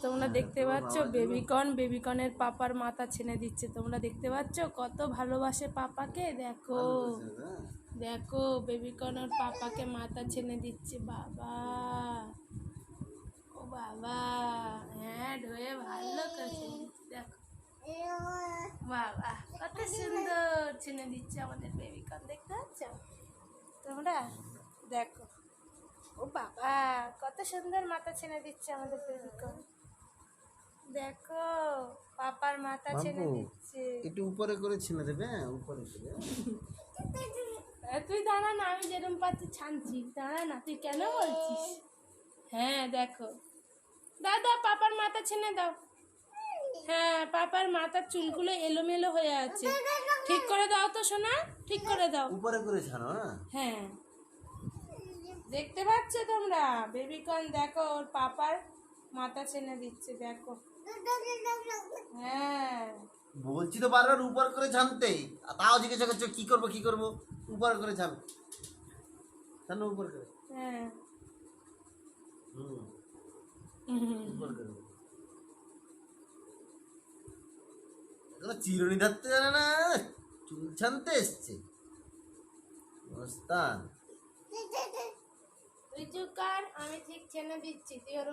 তোমরা দেখতে পাচ্ছ বেবিকনের পাপার মাথা ছেনে দিচ্ছে। তোমরা দেখতে পাচ্ছ কত ভালোবাসে পাপাকে। দেখো দেখো বেবিকনের পাপাকে মাথা ছেনে দিচ্ছে। বাবা ও বাবা, হ্যাঁ ঢোয়ে ভালো করে দেখো। বাবা কত সুন্দর ছেনে দিচ্ছে আমাদের বেবিকন, দেখতে পাচ্ছ তোমরা? দেখো ও বাবা কত সুন্দর মাথা ছেনে দিচ্ছে আমাদের বেবিকন। দেখো পাপার মাথা ছেনে দিচ্ছে। একটু উপরে করে ছেনে দেবে, উপরে করে। তুই দাঁড়া না, আমি যেরকম পাচ্ছি ছানছি, দাঁড়া না, তুই কেন বলছিস? হ্যাঁ দেখো দাদা পাপার মাথা ছেনে দাও। হ্যাঁ পাপার মাথার চুলগুলো এলোমেলো হয়ে আছে, ঠিক করে দাও তো সোনা, ঠিক করে দাও। উপরে করে ছানো। হ্যাঁ দেখতে পাচ্ছ তোমরা বেবিকন, দেখো ওর পাপার মাথা ছেনে দিচ্ছে। দেখো হ্যাঁ বলছি তো বারবার উপর করে ছানতে, তাও জিজ্ঞাসা করছো কি করবো কি করবো। উপর করে ছানো, ছানো উপর করে। হ্যাঁ উপর করে। চিরুনি ধরতে জানে না, চুল ছানতে এসছে মস্তান। তুই চুপ কর, আমি ঠিক ছেনে দিচ্ছি, তুই ওর